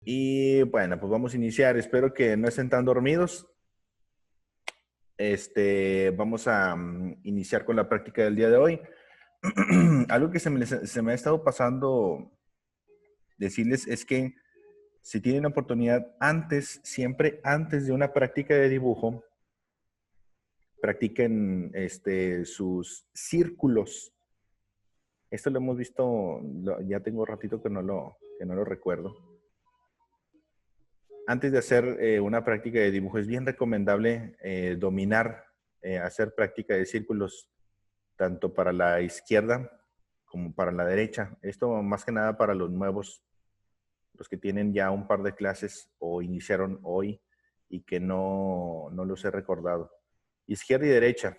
Y bueno, pues vamos a iniciar. Espero que no estén tan dormidos. Vamos a iniciar con la práctica del día de hoy. Algo que se me ha estado pasando decirles es que si tienen oportunidad antes, siempre antes de una práctica de dibujo, practiquen sus círculos. Esto lo hemos visto, ya tengo un ratito que no lo recuerdo. Antes de hacer una práctica de dibujo es bien recomendable dominar, hacer práctica de círculos tanto para la izquierda como para la derecha. Esto más que nada para los nuevos, los que tienen ya un par de clases o iniciaron hoy y que no los he recordado. Izquierda y derecha.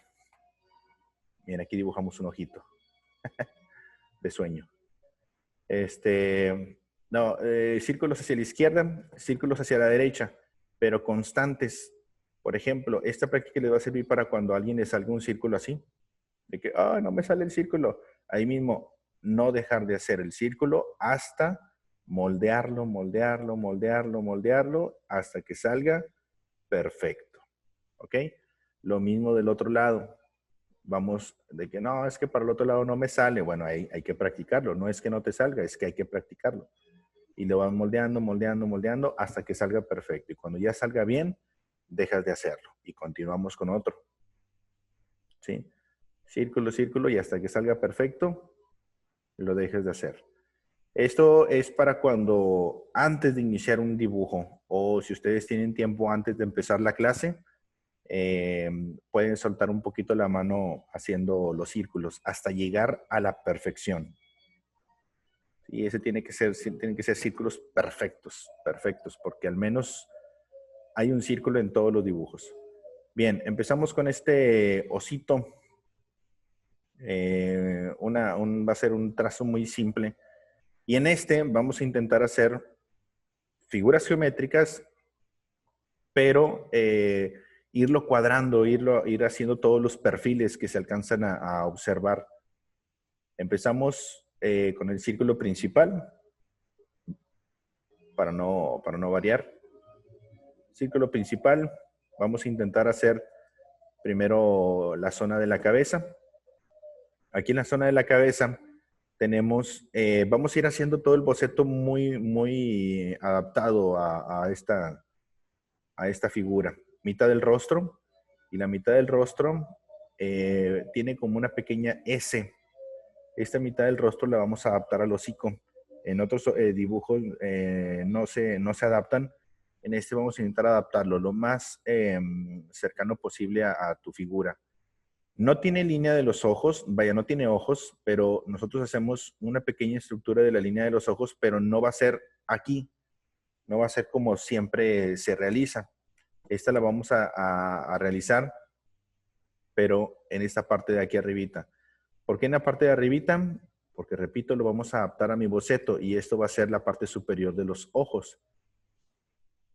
Bien, aquí dibujamos un ojito de sueño. No, círculos hacia la izquierda, círculos hacia la derecha, pero constantes. Por ejemplo, esta práctica les va a servir para cuando a alguien le salga un círculo así, de que, no me sale el círculo. Ahí mismo, no dejar de hacer el círculo hasta moldearlo, moldearlo, moldearlo, moldearlo, hasta que salga perfecto. ¿Ok? Lo mismo del otro lado. Vamos de que no, es que para el otro lado no me sale. Bueno, hay que practicarlo. No es que no te salga, es que hay que practicarlo. Y lo van moldeando, moldeando, moldeando hasta que salga perfecto. Y cuando ya salga bien, dejas de hacerlo. Y continuamos con otro. ¿Sí? Círculo, círculo y hasta que salga perfecto, lo dejes de hacer. Esto es para cuando antes de iniciar un dibujo o si ustedes tienen tiempo antes de empezar la clase, pueden soltar un poquito la mano haciendo los círculos hasta llegar a la perfección. Y ese tienen que ser círculos perfectos, perfectos, porque al menos hay un círculo en todos los dibujos. Bien, empezamos con este osito. Va a ser un trazo muy simple. Y en vamos a intentar hacer figuras geométricas, pero irlo cuadrando, ir haciendo todos los perfiles que se alcanzan a observar. Empezamos con el círculo principal, para no variar. Círculo principal, vamos a intentar hacer primero la zona de la cabeza. Aquí en la zona de la cabeza tenemos, vamos a ir haciendo todo el boceto muy, muy adaptado a esta figura. Mitad del rostro, y la mitad del rostro tiene como una pequeña S. Esta mitad del rostro la vamos a adaptar al hocico. En otros dibujos no se adaptan. En vamos a intentar adaptarlo lo más cercano posible a tu figura. No tiene línea de los ojos, vaya, no tiene ojos, pero nosotros hacemos una pequeña estructura de la línea de los ojos, pero no va a ser aquí, no va a ser como siempre se realiza. Esta la vamos a realizar, pero en esta parte de aquí arribita. ¿Por qué en la parte de arribita? Porque, repito, lo vamos a adaptar a mi boceto y esto va a ser la parte superior de los ojos.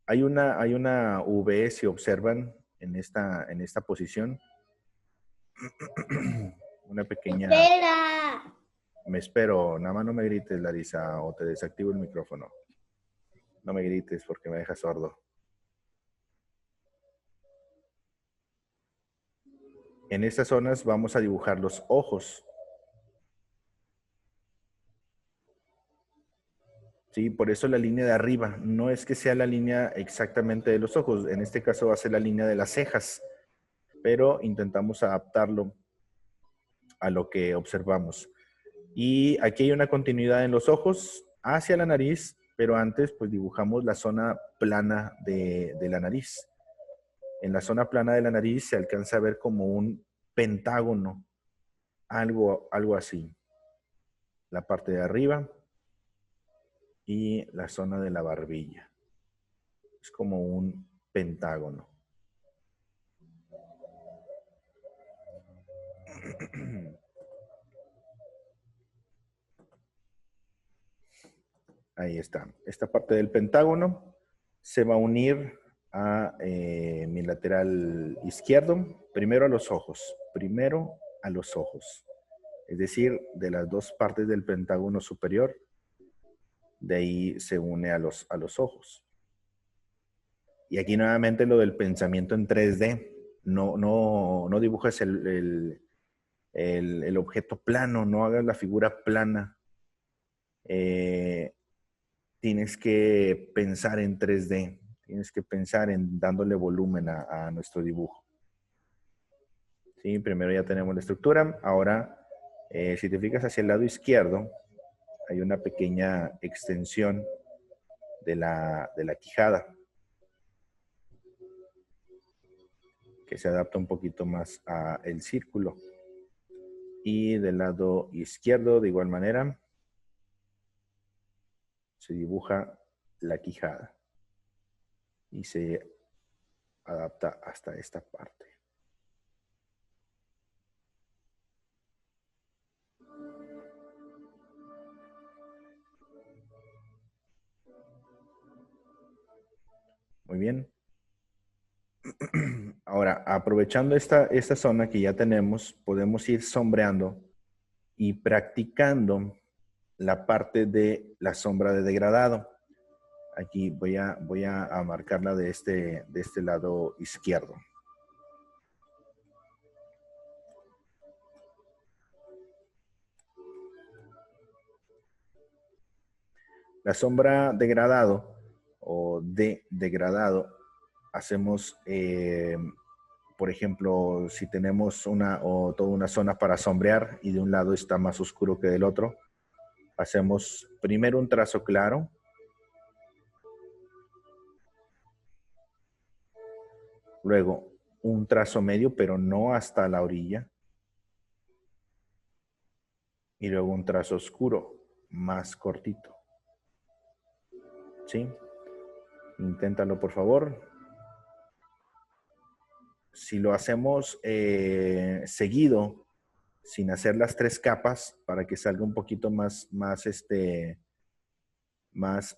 Hay una V, si observan, en esta posición. Una pequeña... Espera. Me espero. Nada más no me grites, Larisa, o te desactivo el micrófono. No me grites porque me dejas sordo. En estas zonas vamos a dibujar los ojos. Sí, por eso la línea de arriba. No es que sea la línea exactamente de los ojos. En este caso va a ser la línea de las cejas. Pero intentamos adaptarlo a lo que observamos. Y aquí hay una continuidad en los ojos hacia la nariz, pero antes pues dibujamos la zona plana de la nariz. En la zona plana de la nariz se alcanza a ver como un pentágono, algo así. La parte de arriba y la zona de la barbilla. Es como un pentágono. Ahí está. Esta parte del pentágono se va a unir a mi lateral izquierdo. Primero a los ojos. Primero a los ojos. Es decir, de las dos partes del pentágono superior, De ahí se une a los ojos. Y aquí nuevamente lo del pensamiento en 3D. No dibujes el objeto plano, no hagas la figura plana. Tienes que pensar en 3D. Tienes que pensar en dándole volumen a nuestro dibujo. ¿Sí? Primero ya tenemos la estructura. Ahora, si te fijas hacia el lado izquierdo, hay una pequeña extensión de la quijada que se adapta un poquito más al círculo. Y del lado izquierdo, de igual manera, se dibuja la quijada y se adapta hasta esta parte. Muy bien. Ahora, aprovechando esta zona que ya tenemos, podemos ir sombreando y practicando la parte de la sombra de degradado. Aquí voy a marcarla de este lado izquierdo. La sombra degradado o de degradado hacemos, por ejemplo, si tenemos toda una zona para sombrear y de un lado está más oscuro que del otro, hacemos primero un trazo claro. Luego un trazo medio, pero no hasta la orilla. Y luego un trazo oscuro, más cortito. ¿Sí? Inténtalo, por favor. Si lo hacemos seguido, sin hacer las 3 capas, para que salga un poquito más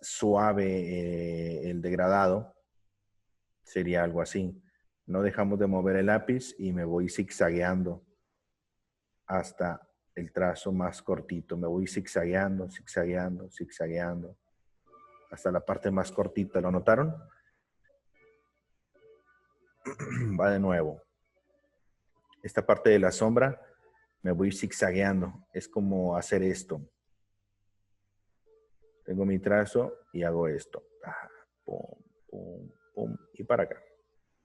suave el degradado, sería algo así. No dejamos de mover el lápiz y me voy zigzagueando hasta el trazo más cortito. Me voy zigzagueando, zigzagueando, zigzagueando, hasta la parte más cortita. ¿Lo notaron? Va de nuevo. Esta parte de la sombra me voy zigzagueando. Es como hacer esto. Tengo mi trazo y hago esto. Pum, pum, pum. Y para acá.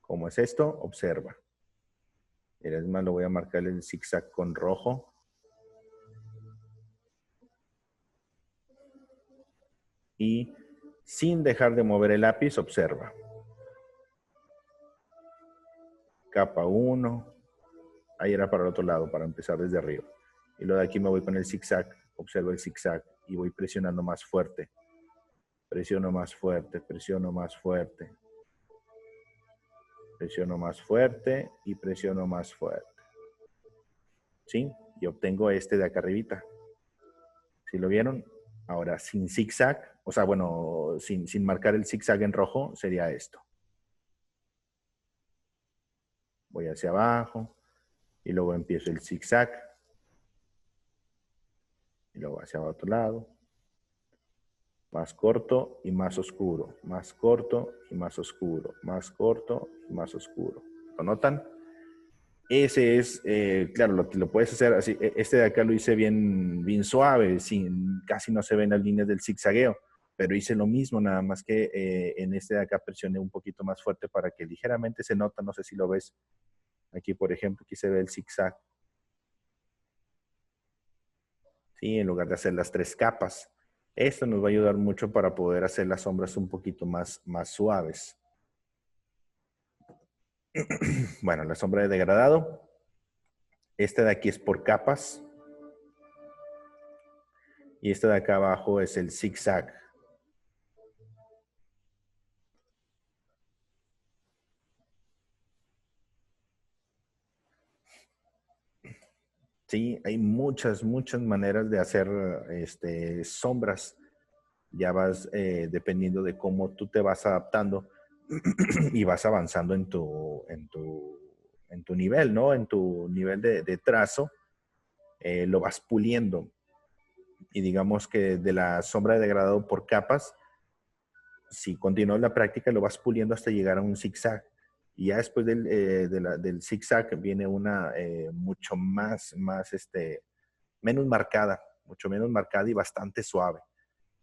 ¿Cómo es esto? Observa. Y es más, lo voy a marcar el zigzag con rojo. Y sin dejar de mover el lápiz, observa. Capa 1. Ahí era para el otro lado, para empezar desde arriba. Y luego de aquí me voy con el zigzag. Observo el zigzag y voy presionando más fuerte. Presiono más fuerte, presiono más fuerte. Presiono más fuerte y presiono más fuerte. ¿Sí? Y obtengo este de acá arribita. ¿Sí lo vieron? Ahora, sin zigzag, o sea, bueno, sin marcar el zigzag en rojo, sería esto. Voy hacia abajo y luego empiezo el zigzag. Y luego hacia otro lado. Más corto y más oscuro. Más corto y más oscuro. Más corto y más oscuro. ¿Lo notan? Ese es, claro, lo puedes hacer así. Este de acá lo hice bien suave, casi no se ven las líneas del zigzagueo, pero hice lo mismo, nada más que en este de acá presioné un poquito más fuerte para que ligeramente se nota, no sé si lo ves. Aquí, por ejemplo, aquí se ve el zigzag. ¿Sí? En lugar de hacer las 3 capas. Esto nos va a ayudar mucho para poder hacer las sombras un poquito más suaves. Bueno, la sombra de degradado. Esta de aquí es por capas. Y esta de acá abajo es el zigzag. Sí, hay muchas maneras de hacer sombras. Ya vas dependiendo de cómo tú te vas adaptando y vas avanzando en tu nivel, ¿no? En tu nivel de trazo, lo vas puliendo. y digamos que de la sombra de degradado por capas, si continúas la práctica, lo vas puliendo hasta llegar a un zigzag. Y ya después del zigzag viene una mucho menos marcada, mucho menos marcada y bastante suave.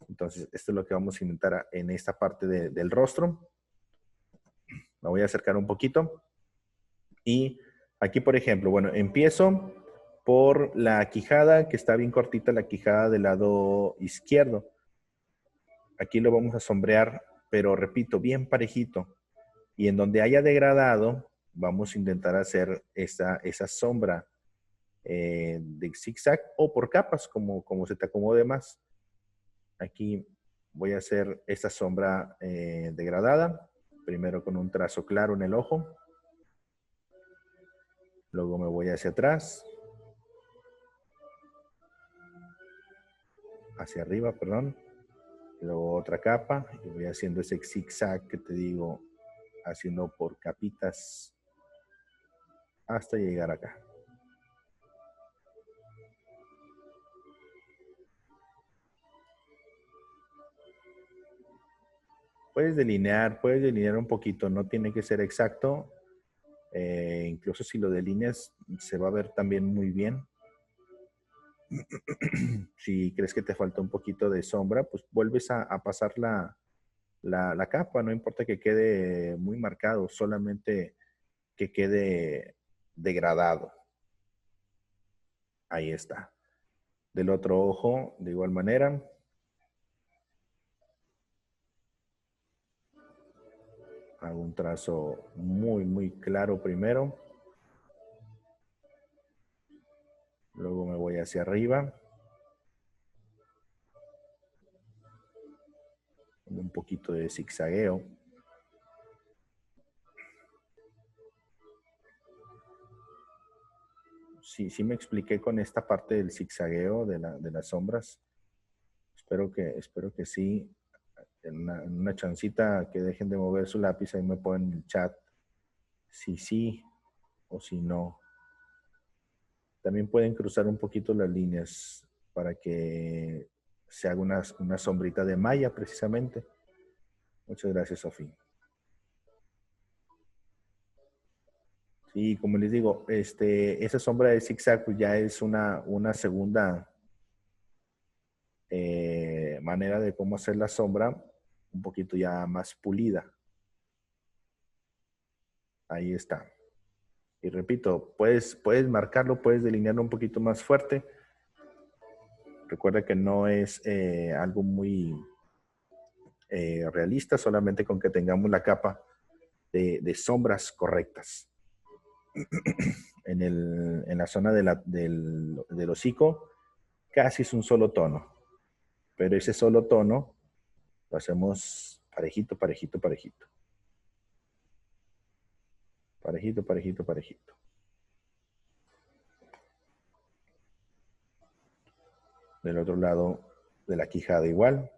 Entonces, esto es lo que vamos a intentar en esta parte del rostro. Me voy a acercar un poquito. Y aquí, por ejemplo, bueno, empiezo por la quijada, que está bien cortita, la quijada del lado izquierdo. Aquí lo vamos a sombrear, pero repito, bien parejito. Y en donde haya degradado, vamos a intentar hacer esa sombra de zigzag o por capas, como se te acomode más. Aquí voy a hacer esta sombra degradada, primero con un trazo claro en el ojo. Luego me voy hacia atrás. Hacia arriba, perdón. Luego otra capa y voy haciendo ese zigzag que te digo, haciendo por capitas hasta llegar acá. Puedes delinear un poquito, no tiene que ser exacto. Incluso si lo delineas, se va a ver también muy bien. Si crees que te falta un poquito de sombra, pues vuelves a pasar la capa, no importa que quede muy marcado, solamente que quede degradado. Ahí está. Del otro ojo, de igual manera. Hago un trazo muy, muy claro primero. Luego me voy hacia arriba. Un poquito de zigzagueo. Sí me expliqué con esta parte del zigzagueo de las sombras. Espero que sí. En una chancita que dejen de mover su lápiz, ahí me ponen en el chat si sí o si no. También pueden cruzar un poquito las líneas para que se haga una sombrita de malla precisamente. Muchas gracias, Sofía. Sí, como les digo, esa sombra de zigzag pues ya es una segunda manera de cómo hacer la sombra, un poquito ya más pulida. Ahí está. Y repito, puedes marcarlo, puedes delinearlo un poquito más fuerte. Recuerda que no es algo muy realista, solamente con que tengamos la capa de sombras correctas. En la zona del hocico, casi es un solo tono. Pero ese solo tono lo hacemos parejito, parejito, parejito. Parejito, parejito, parejito. Del otro lado de la quijada igual.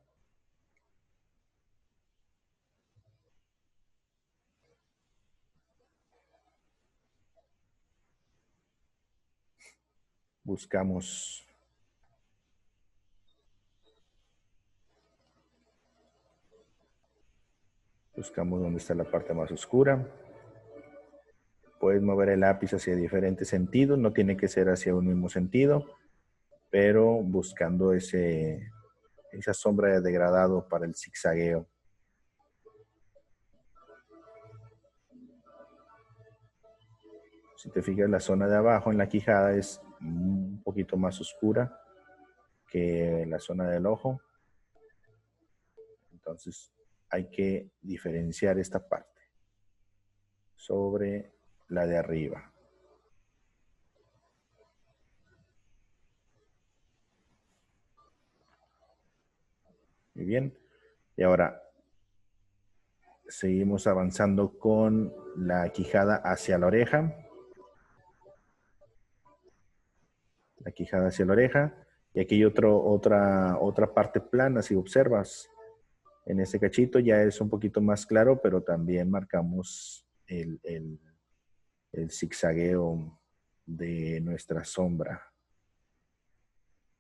Buscamos donde está la parte más oscura. Puedes mover el lápiz hacia diferentes sentidos, no tiene que ser hacia un mismo sentido, pero buscando esa sombra de degradado para el zigzagueo. Si te fijas, la zona de abajo en la quijada es un poquito más oscura que la zona del ojo. Entonces hay que diferenciar esta parte sobre la de arriba. Muy bien. Y ahora seguimos avanzando con la quijada hacia la oreja. La quijada hacia la oreja. Y aquí hay otra parte plana, si observas. En este cachito ya es un poquito más claro, pero también marcamos el zigzagueo de nuestra sombra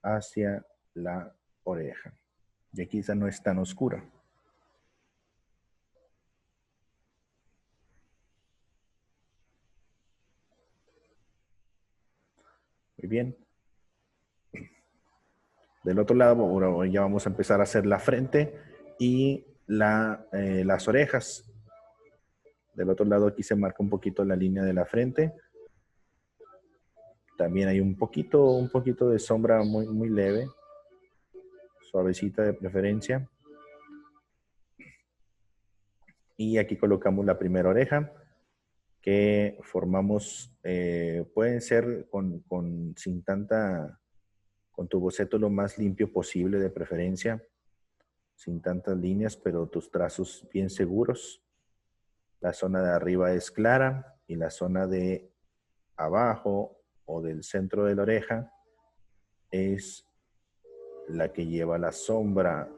hacia la oreja. Y aquí esa no es tan oscura. Muy bien. Del otro lado, ahora ya vamos a empezar a hacer la frente y las orejas. Del otro lado aquí se marca un poquito la línea de la frente. También hay un poquito de sombra muy, muy leve. Suavecita de preferencia. Y aquí colocamos la primera oreja que formamos, pueden ser con tu boceto lo más limpio posible de preferencia, sin tantas líneas, pero tus trazos bien seguros. La zona de arriba es clara y la zona de abajo o del centro de la oreja es la que lleva la sombra.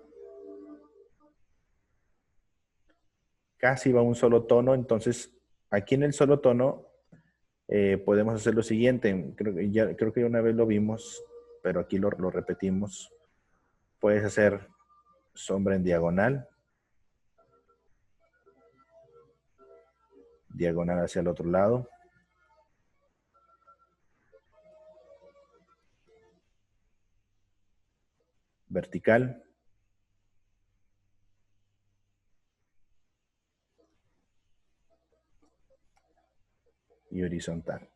Casi va un solo tono, entonces aquí en el solo tono podemos hacer lo siguiente. Creo que ya una vez lo vimos, pero aquí lo repetimos. Puedes hacer sombra en diagonal, diagonal hacia el otro lado, vertical, y horizontal.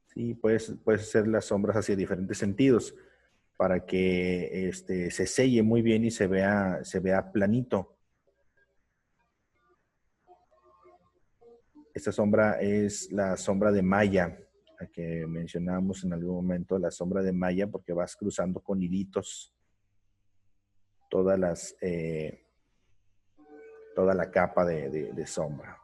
Sí, puedes hacer las sombras hacia diferentes sentidos para que se selle muy bien y se vea planito. Esta sombra es la sombra de malla, la que mencionábamos en algún momento, la sombra de malla, porque vas cruzando con hilitos toda la capa de sombra.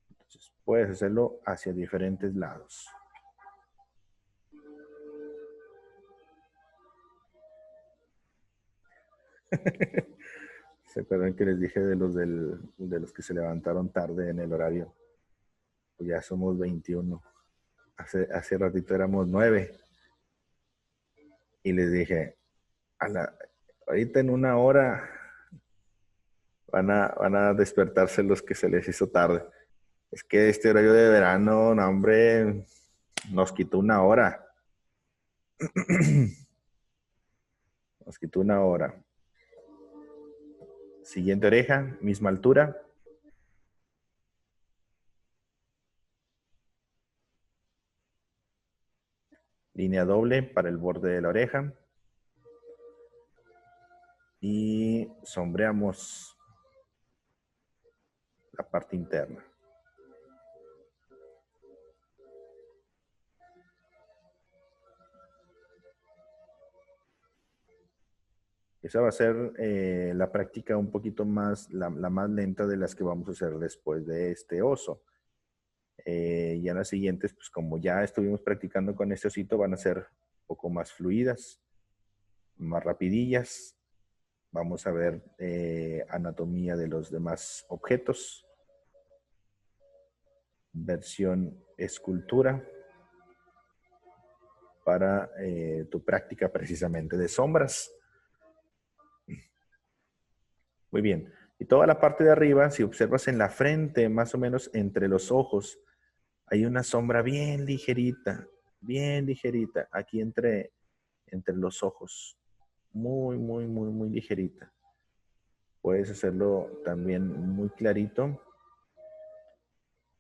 Entonces, puedes hacerlo hacia diferentes lados. ¿Se acuerdan que les dije de los que se levantaron tarde en el horario? Pues ya somos 21. Hace ratito éramos 9. Y les dije, ahorita en una hora van a despertarse los que se les hizo tarde. Es que este horario de verano, no, hombre, nos quitó una hora. Nos quitó una hora. Siguiente oreja, misma altura. Línea doble para el borde de la oreja. Y sombreamos la parte interna. Esa va a ser la práctica un poquito más, la más lenta de las que vamos a hacer después de este oso. Ya en las siguientes, pues como ya estuvimos practicando con este osito, van a ser un poco más fluidas, más rapidillas. Vamos a ver anatomía de los demás objetos. Versión escultura para tu práctica precisamente de sombras. Muy bien. Y toda la parte de arriba, si observas en la frente, más o menos entre los ojos, hay una sombra bien ligerita, aquí entre los ojos. Muy, muy, muy, muy ligerita. Puedes hacerlo también muy clarito,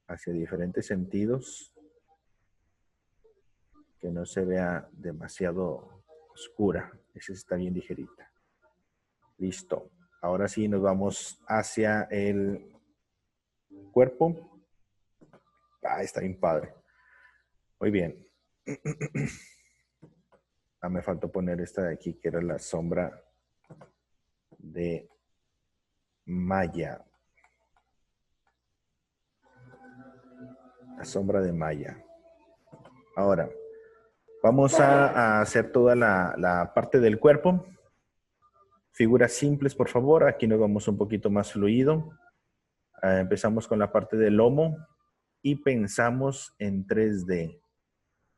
hacia diferentes sentidos, que no se vea demasiado oscura. Esa está bien ligerita. Listo. Ahora sí nos vamos hacia el cuerpo. Está bien padre. Muy bien. Me faltó poner esta de aquí, que era la sombra de malla. La sombra de malla. Ahora, vamos a hacer toda la parte del cuerpo. Figuras simples, por favor. Aquí nos vamos un poquito más fluido. Empezamos con la parte del lomo y pensamos en 3D.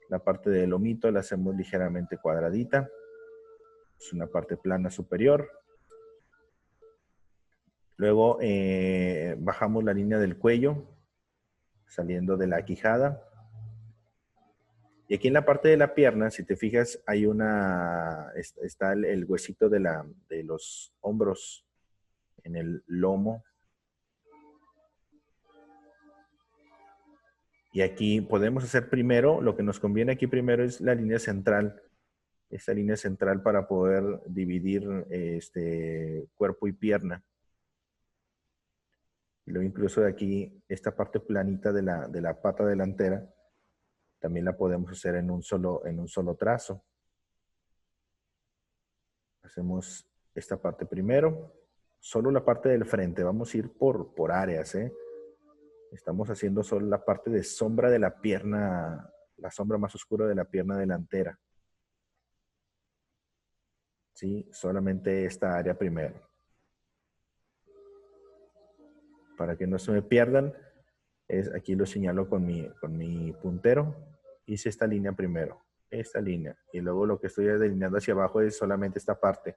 La parte del lomito la hacemos ligeramente cuadradita. Es una parte plana superior. Luego bajamos la línea del cuello, saliendo de la quijada. Y aquí en la parte de la pierna, si te fijas, hay está el huesito de los hombros en el lomo. Y aquí podemos hacer primero, lo que nos conviene aquí primero es la línea central. Esta línea central para poder dividir cuerpo y pierna. Y luego incluso de aquí, esta parte planita de la pata delantera, también la podemos hacer en un solo trazo. Hacemos esta parte primero, solo la parte del frente, vamos a ir por áreas, ¿eh? Estamos haciendo solo la parte de sombra de la pierna, la sombra más oscura de la pierna delantera. ¿Sí? Solamente esta área primero. Para que no se me pierdan, aquí lo señalo con mi puntero. Hice esta línea primero, esta línea. Y luego lo que estoy delineando hacia abajo es solamente esta parte.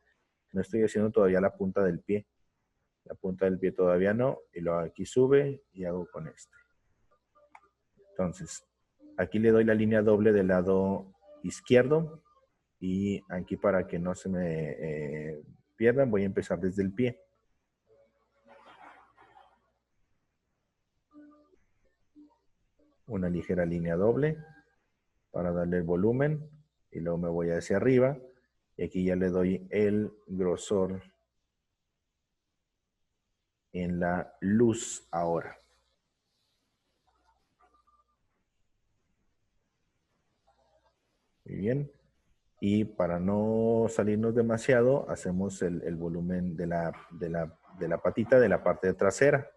No estoy haciendo todavía la punta del pie. La punta del pie todavía no. Y luego aquí sube y hago con este. Entonces, aquí le doy la línea doble del lado izquierdo. Y aquí para que no se me pierdan, voy a empezar desde el pie. Una ligera línea doble para darle el volumen. Y luego me voy hacia arriba. Y aquí ya le doy el grosor en la luz ahora. Muy bien. Y para no salirnos demasiado, hacemos el volumen de la patita de la parte trasera.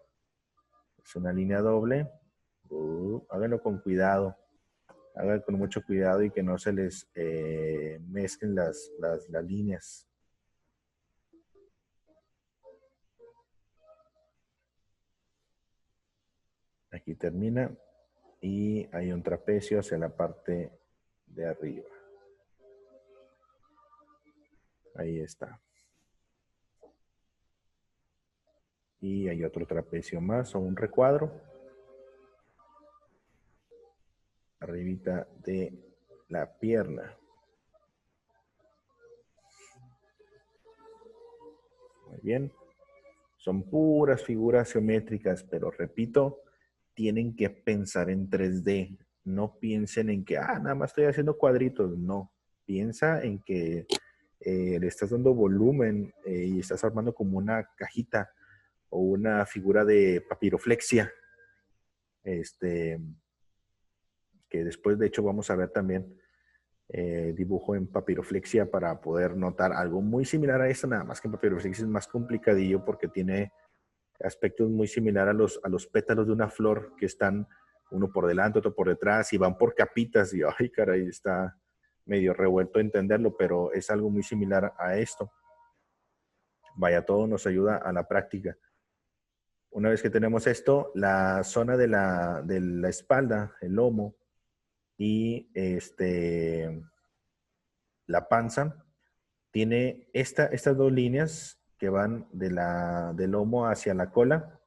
Es una línea doble. Háganlo con cuidado. Háganlo con mucho cuidado y que no se les mezclen las líneas. Aquí termina. Y hay un trapecio hacia la parte de arriba. Ahí está. Y hay otro trapecio más o un recuadro. Arribita de la pierna. Muy bien. Son puras figuras geométricas, pero repito, tienen que pensar en 3D. No piensen en que, nada más estoy haciendo cuadritos. No. Piensa en que le estás dando volumen y estás armando como una cajita o una figura de papiroflexia. Que después, de hecho, vamos a ver también dibujo en papiroflexia para poder notar algo muy similar a esto, nada más que en papiroflexia es más complicadillo porque tiene aspectos muy similares a los pétalos de una flor que están uno por delante, otro por detrás y van por capitas y ay caray, está medio revuelto entenderlo, pero es algo muy similar a esto. Vaya, todo nos ayuda a la práctica. Una vez que tenemos esto, la zona de la espalda, el lomo y la panza, tiene estas dos líneas que van del lomo hacia la cola.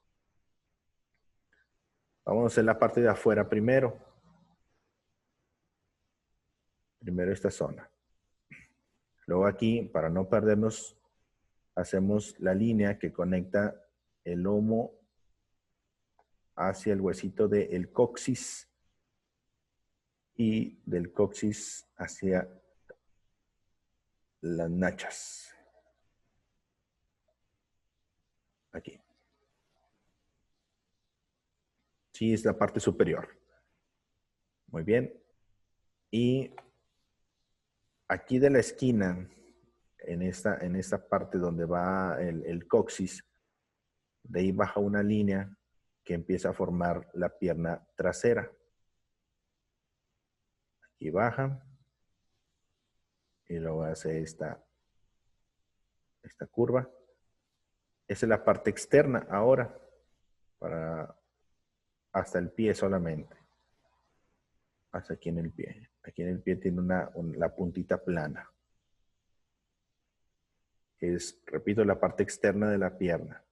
Vamos a hacer la parte de afuera primero. Primero esta zona. Luego aquí, para no perdernos, hacemos la línea que conecta el lomo hacia el huesito del coxis y del coxis hacia las nachas. Aquí. Sí, es la parte superior. Muy bien. Y aquí de la esquina, en esta parte donde va el coxis, de ahí baja una línea que empieza a formar la pierna trasera. Aquí baja. Y luego hace esta curva. Esa es la parte externa ahora, hasta el pie solamente. hasta aquí en el pie. Aquí en el pie tiene la puntita plana. Es, repito, la parte externa de la pierna.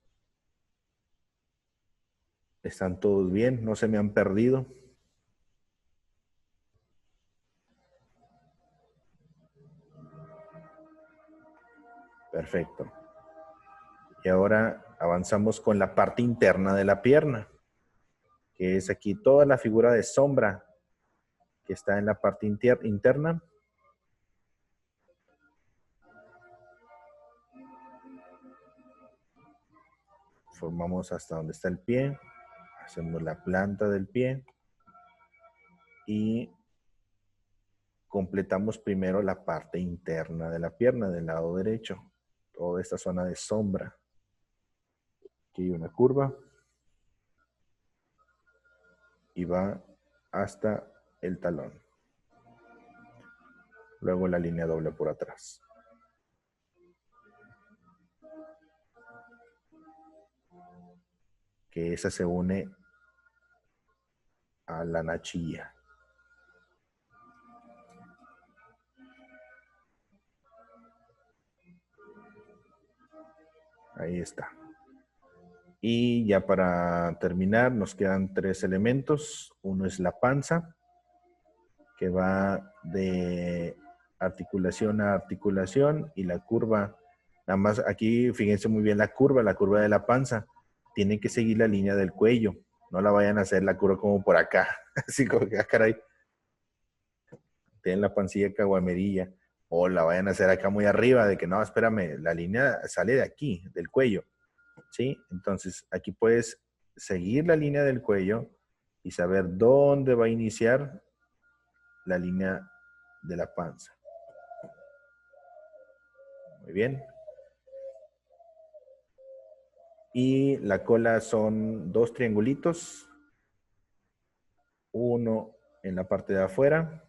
¿Están todos bien? ¿No se me han perdido? Perfecto. Y ahora avanzamos con la parte interna de la pierna, que es aquí toda la figura de sombra que está en la parte interna. Formamos hasta donde está el pie. Hacemos la planta del pie. Y completamos primero la parte interna de la pierna, del lado derecho. Toda esta zona de sombra. Aquí hay una curva. Y va hasta el talón. Luego la línea doble por atrás. Que esa se une a la nachilla. Ahí está. Y ya para terminar nos quedan 3 elementos. Uno es la panza, que va de articulación a articulación, y la curva, nada más aquí fíjense muy bien la curva de la panza, tiene que seguir la línea del cuello. No la vayan a hacer la curva como por acá. Así como que, caray, tienen la pancilla caguamerilla. O la vayan a hacer acá muy arriba, de que no, espérame, la línea sale de aquí, del cuello. ¿Sí? Entonces, aquí puedes seguir la línea del cuello y saber dónde va a iniciar la línea de la panza. Muy bien. Y la cola son 2 triangulitos. Uno en la parte de afuera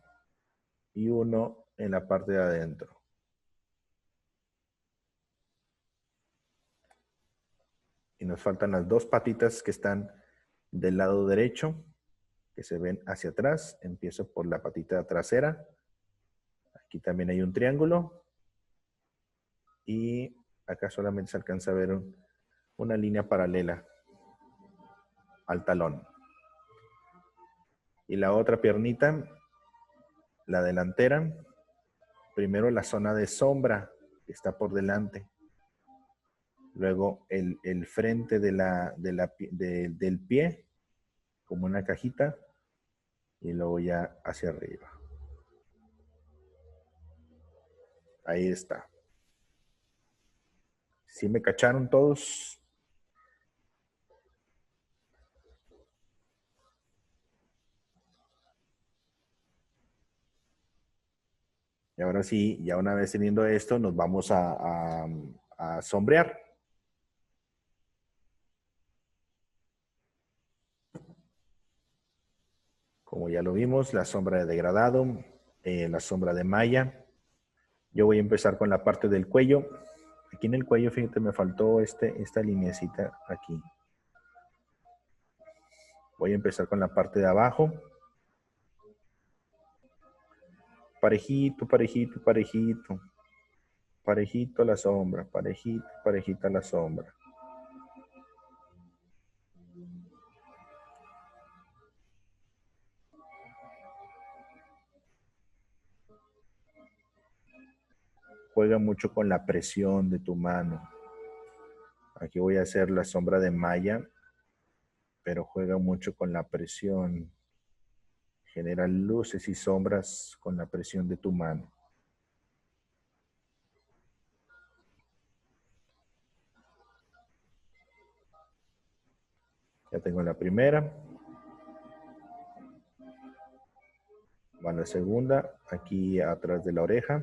y uno en la parte de adentro. Y nos faltan las 2 patitas que están del lado derecho, que se ven hacia atrás. Empiezo por la patita trasera. Aquí también hay un triángulo. Y acá solamente se alcanza a ver una línea paralela al talón. Y la otra piernita, la delantera, primero la zona de sombra que está por delante. Luego el frente del pie, como una cajita, y luego ya hacia arriba. Ahí está. ¿Sí me cacharon todos? Y ahora sí, ya una vez teniendo esto, nos vamos a sombrear. Como ya lo vimos, la sombra de degradado, la sombra de malla. Yo voy a empezar con la parte del cuello. Aquí en el cuello, fíjate, me faltó esta lineecita aquí. Voy a empezar con la parte de abajo. Parejito, parejito, parejito. Parejito la sombra, parejito, parejita la sombra. Juega mucho con la presión de tu mano. Aquí voy a hacer la sombra de malla, pero juega mucho con la presión. Genera luces y sombras con la presión de tu mano. Ya tengo la primera. Va la segunda, aquí atrás de la oreja.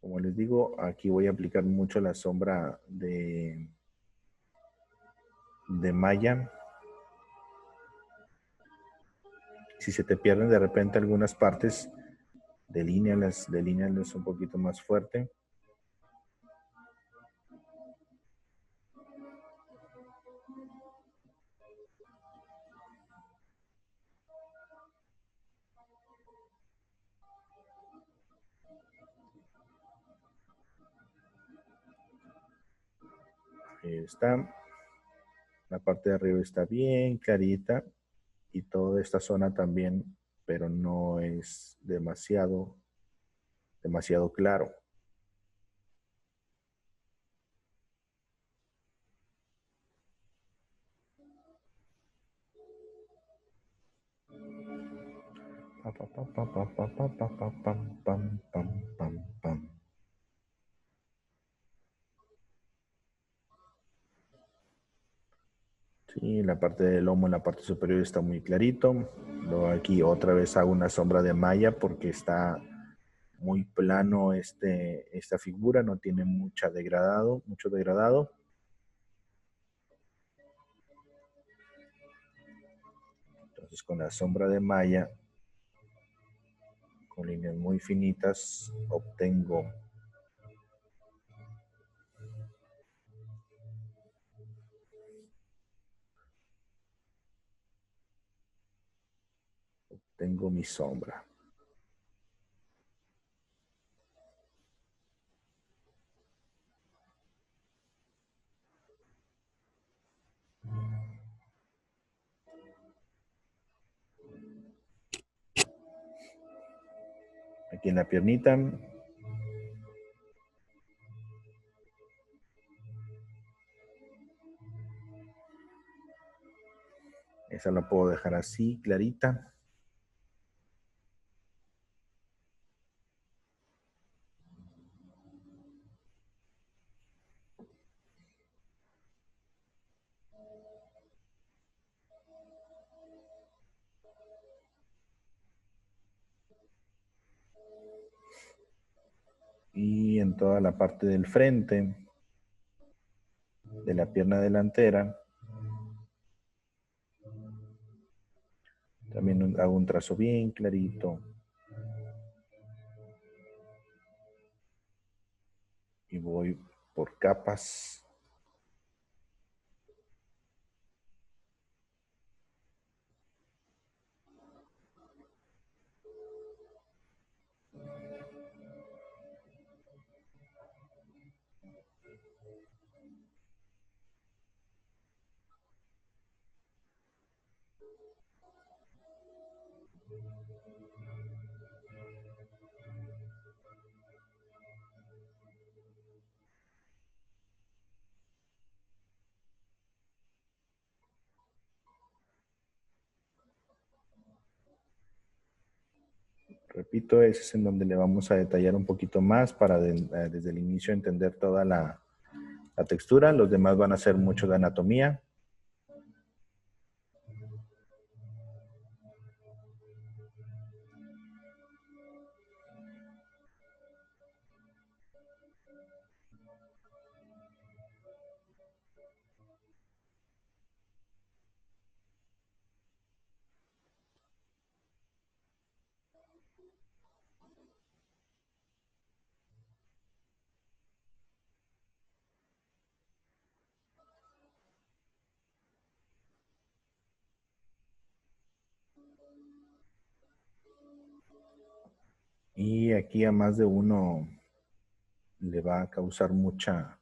Como les digo, aquí voy a aplicar mucho la sombra de malla. Si se te pierden de repente algunas partes, delínealas un poquito más fuerte. Ahí está. La parte de arriba está bien clarita y toda esta zona también, pero no es demasiado claro. Pa, pa, pa, pa, pa, pa, pa, pa, pa, pam, pam, pam, pam, pam. Sí, la parte del lomo en la parte superior está muy clarito. Luego aquí otra vez hago una sombra de malla porque está muy plano esta figura, no tiene mucho degradado. Entonces con la sombra de malla, con líneas muy finitas, tengo mi sombra. Aquí en la piernita. Esa la puedo dejar así, clarita. Y en toda la parte del frente de la pierna delantera también hago un trazo bien clarito. Y voy por capas. Repito, ese es en donde le vamos a detallar un poquito más para desde el inicio entender toda la textura. Los demás van a ser mucho de anatomía. Y aquí a más de uno le va a causar mucha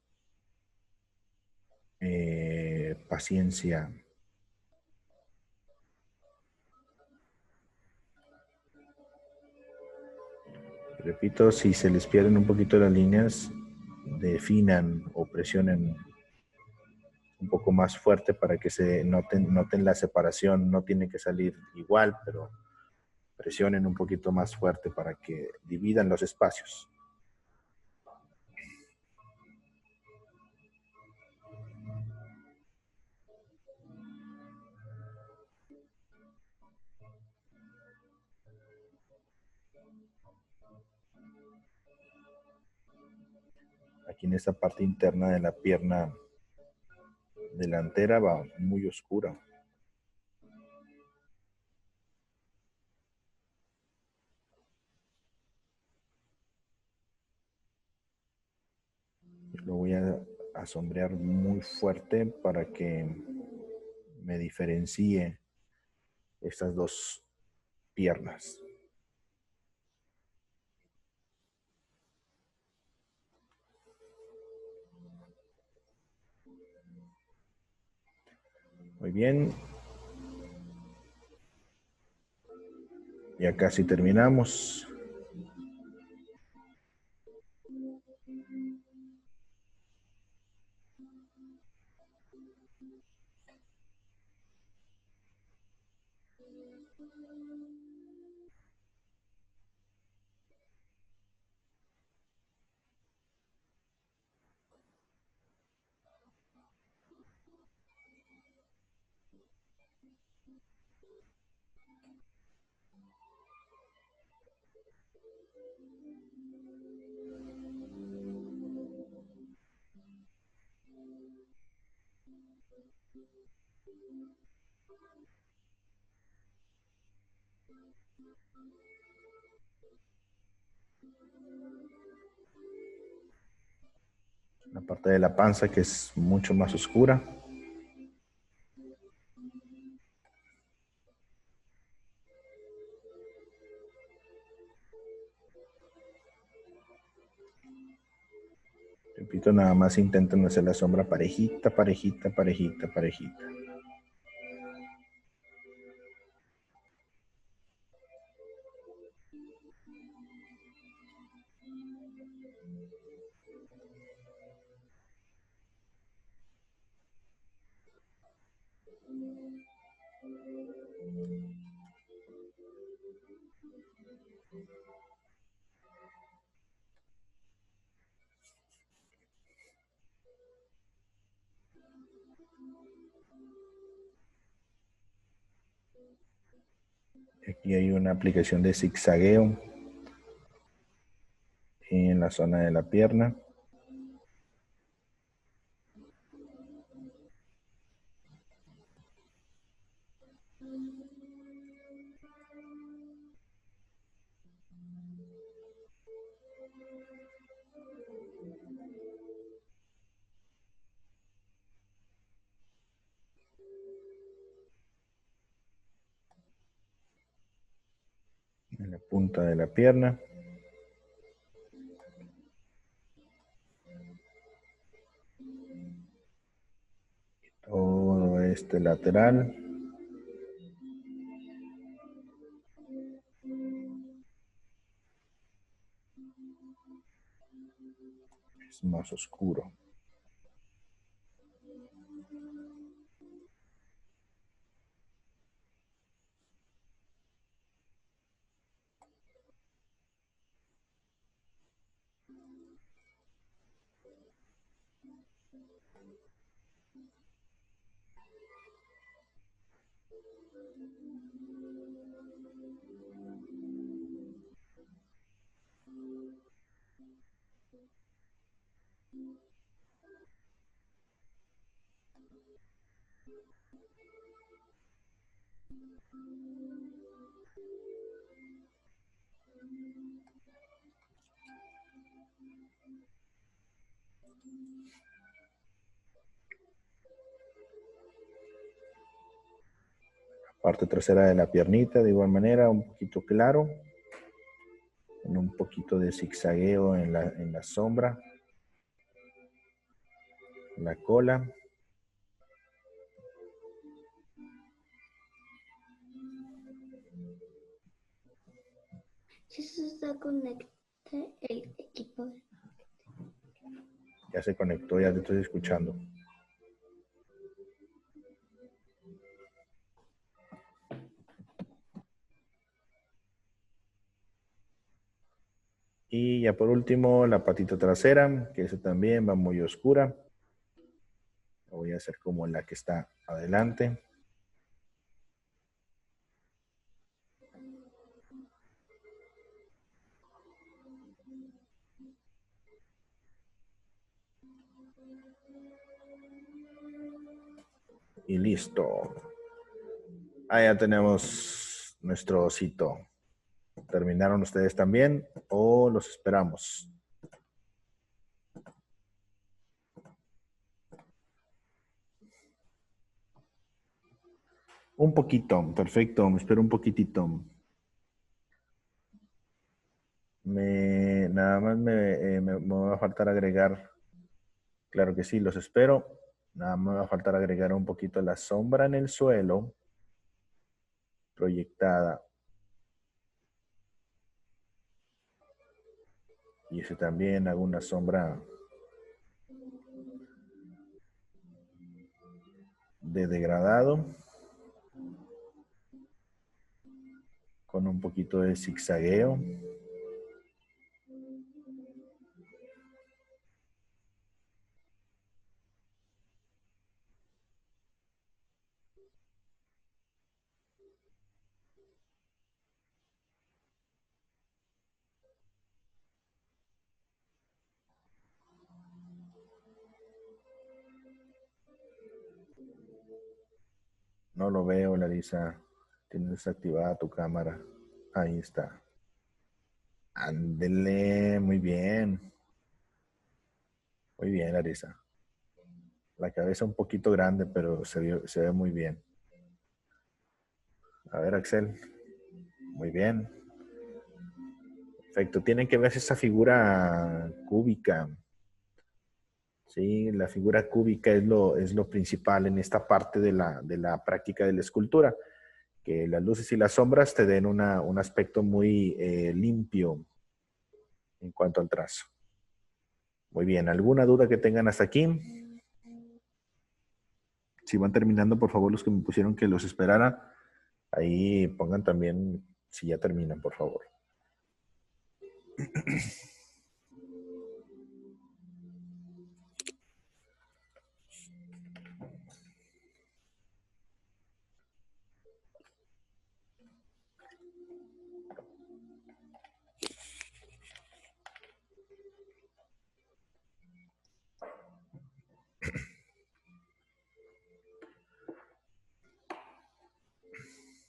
paciencia. Repito, si se les pierden un poquito las líneas, definan o presionen un poco más fuerte para que se noten la separación. No tiene que salir igual, pero presionen un poquito más fuerte para que dividan los espacios. Aquí en esta parte interna de la pierna delantera va muy oscura. Lo voy a sombrear muy fuerte para que me diferencie estas dos piernas. Muy bien. Ya casi terminamos. La parte de la panza que es mucho más oscura. Repito, nada más intenten hacer la sombra parejita, parejita, parejita, parejita. Aquí hay una aplicación de zigzagueo en la zona de la pierna. En la punta de la pierna. Todo este lateral. Es más oscuro. Parte trasera de la piernita, de igual manera, un poquito claro. Con un poquito de zigzagueo en la sombra. La cola. Si se está conectado el equipo. Ya se conectó, ya te estoy escuchando. Y ya por último, la patita trasera, que esa también va muy oscura. La voy a hacer como la que está adelante. Y listo. Ahí ya tenemos nuestro osito. ¿Terminaron ustedes también o los esperamos? Un poquito, perfecto, me espero un poquitito. Nada más me va a faltar agregar, claro que sí, los espero. Nada más me va a faltar agregar un poquito la sombra en el suelo, proyectada. Y ese también hago una sombra de degradado con un poquito de zigzagueo. No lo veo, Larisa. Tienes desactivada tu cámara. Ahí está. Ándele, muy bien. Muy bien, Larisa. La cabeza un poquito grande, pero se ve muy bien. A ver, Axel. Muy bien. Perfecto. Tienen que ver esa figura cúbica. Sí, la figura cúbica es lo principal en esta parte de la práctica de la escultura. Que las luces y las sombras te den un aspecto muy limpio en cuanto al trazo. Muy bien, ¿alguna duda que tengan hasta aquí? Si van terminando, por favor, los que me pusieron que los esperara, ahí pongan también si ya terminan, por favor.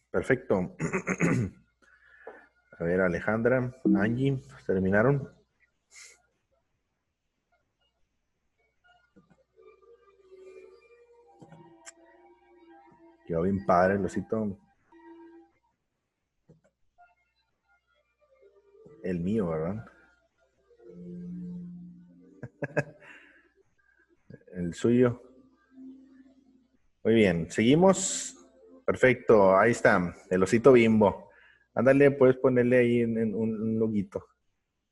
Perfecto. A ver, Alejandra, Angie, ¿terminaron? Quedó bien padre el osito. El mío, ¿verdad? El suyo. Muy bien, seguimos. Perfecto, ahí está, el osito Bimbo. Ándale, puedes ponerle ahí en un loguito.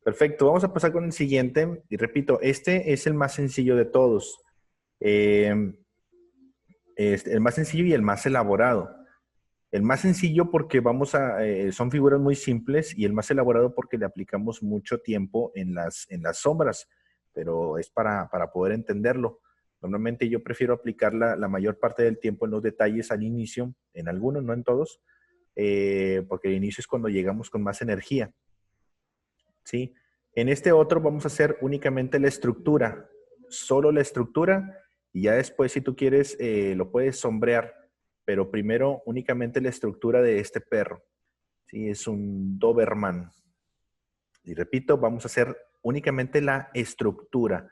Perfecto, vamos a pasar con el siguiente. Y repito, este es el más sencillo de todos. Eh, el más sencillo y el más elaborado. El más sencillo porque son figuras muy simples y el más elaborado porque le aplicamos mucho tiempo en las sombras, pero es para poder entenderlo. Normalmente yo prefiero aplicar la mayor parte del tiempo en los detalles al inicio, en algunos, no en todos, porque el inicio es cuando llegamos con más energía. ¿Sí? En este otro vamos a hacer únicamente la estructura, solo la estructura, y ya después si tú quieres lo puedes sombrear, pero primero únicamente la estructura de este perro. ¿Sí? Es un Doberman. Y repito, vamos a hacer únicamente la estructura.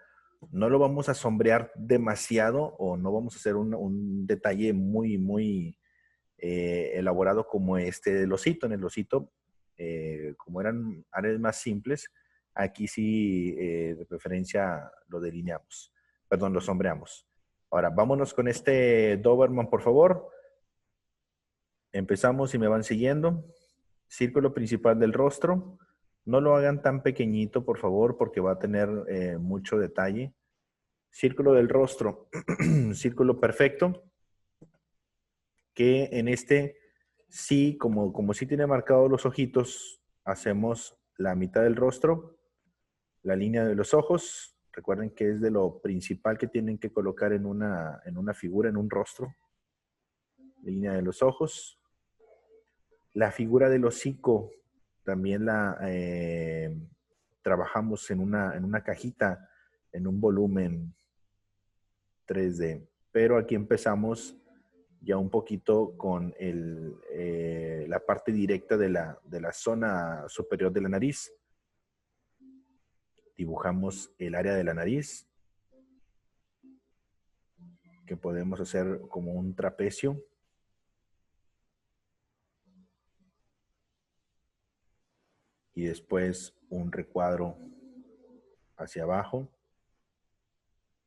No lo vamos a sombrear demasiado o no vamos a hacer un detalle muy elaborado como este del osito. En el osito, como eran áreas más simples, aquí sí de preferencia lo delineamos, perdón, lo sombreamos. Ahora, vámonos con este Doberman, por favor. Empezamos y me van siguiendo. Círculo principal del rostro. No lo hagan tan pequeñito, por favor, porque va a tener mucho detalle. Círculo del rostro. Círculo perfecto. Que en este sí, como sí tiene marcados los ojitos, hacemos la mitad del rostro, la línea de los ojos. Recuerden que es de lo principal que tienen que colocar en una figura, en un rostro. Línea de los ojos. La figura del hocico también la trabajamos en una cajita, en un volumen 3D. Pero aquí empezamos ya un poquito con la parte directa de la zona superior de la nariz. Dibujamos el área de la nariz, que podemos hacer como un trapecio. Y después un recuadro hacia abajo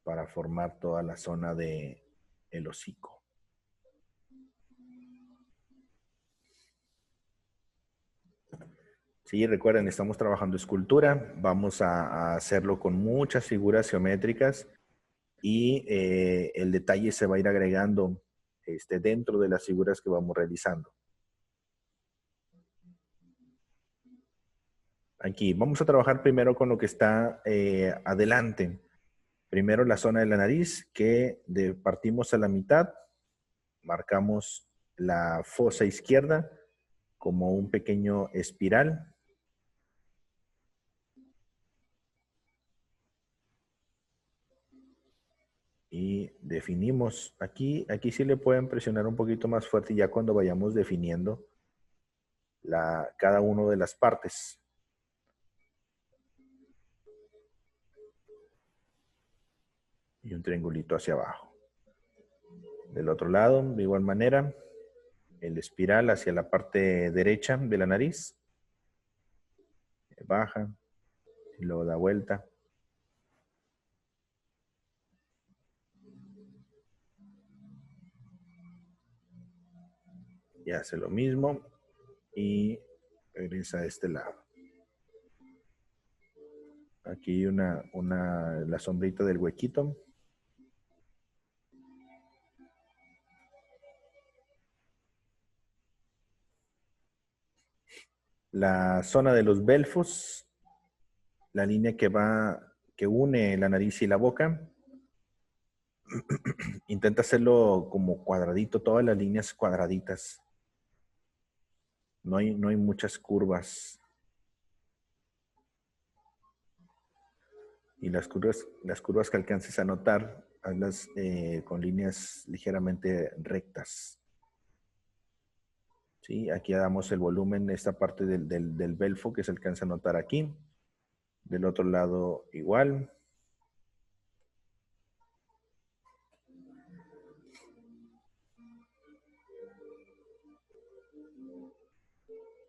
para formar toda la zona de el hocico. Sí, recuerden, estamos trabajando escultura. Vamos a hacerlo con muchas figuras geométricas y el detalle se va a ir agregando dentro de las figuras que vamos realizando. Aquí vamos a trabajar primero con lo que está adelante. Primero la zona de la nariz, que partimos a la mitad, marcamos la fosa izquierda como un pequeño espiral. Y definimos. Aquí sí le pueden presionar un poquito más fuerte ya cuando vayamos definiendo cada una de las partes. Y un triangulito hacia abajo. Del otro lado, de igual manera, el espiral hacia la parte derecha de la nariz. Baja y luego da vuelta. Y hace lo mismo y regresa a este lado. Aquí la sombrita del huequito. La zona de los belfos, la línea que une la nariz y la boca. Intenta hacerlo como cuadradito, todas las líneas cuadraditas. No hay muchas curvas. Y las curvas que alcances a notar, hazlas con líneas ligeramente rectas. ¿Sí? Aquí damos el volumen, esta parte del belfo que se alcanza a notar aquí. Del otro lado igual.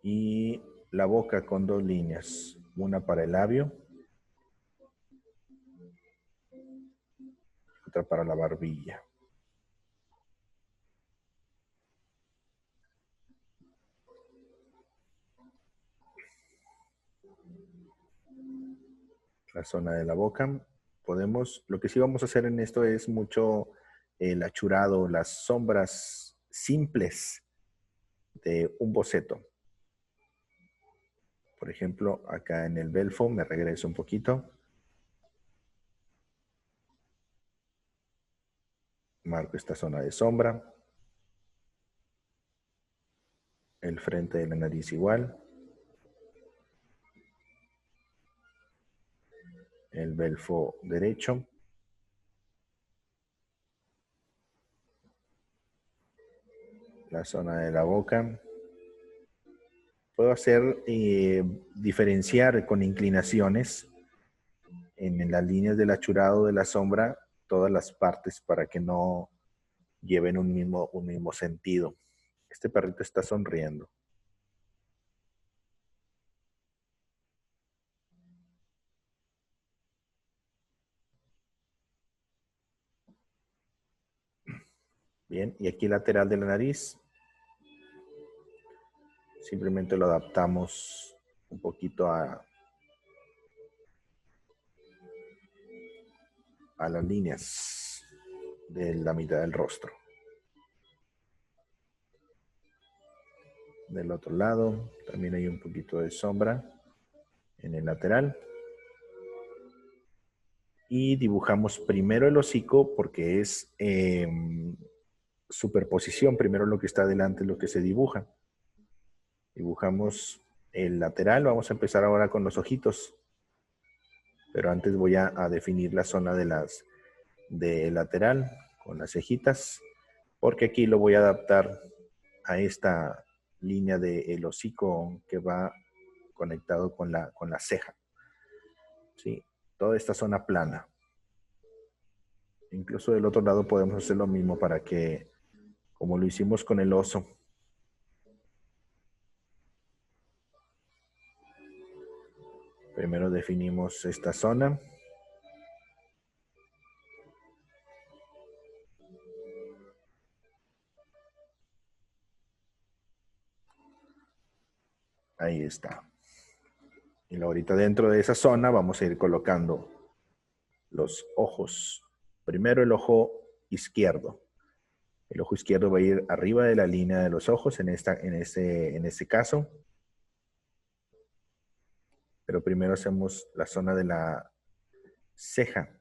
Y la boca con dos líneas. Una para el labio. Otra para la barbilla. La zona de la boca. Lo que sí vamos a hacer en esto es mucho el achurado, las sombras simples de un boceto. Por ejemplo, acá en el belfo, me regreso un poquito. Marco esta zona de sombra. El frente de la nariz igual. El belfo derecho. La zona de la boca. Puedo diferenciar con inclinaciones en las líneas del achurado de la sombra todas las partes para que no lleven un mismo sentido. Este perrito está sonriendo. Bien, y aquí lateral de la nariz. Simplemente lo adaptamos un poquito a las líneas de la mitad del rostro. Del otro lado también hay un poquito de sombra en el lateral. Y dibujamos primero el hocico porque es superposición. Primero lo que está adelante es lo que se dibuja. Dibujamos el lateral. Vamos a empezar ahora con los ojitos. Pero antes voy a definir la zona de lateral con las cejitas. Porque aquí lo voy a adaptar a esta línea del hocico que va conectado con la ceja. ¿Sí? Toda esta zona plana. Incluso del otro lado podemos hacer lo mismo para que, como lo hicimos con el oso. Primero definimos esta zona. Ahí está. Y ahorita dentro de esa zona vamos a ir colocando los ojos. Primero el ojo izquierdo. El ojo izquierdo va a ir arriba de la línea de los ojos en este caso. Pero primero hacemos la zona de la ceja.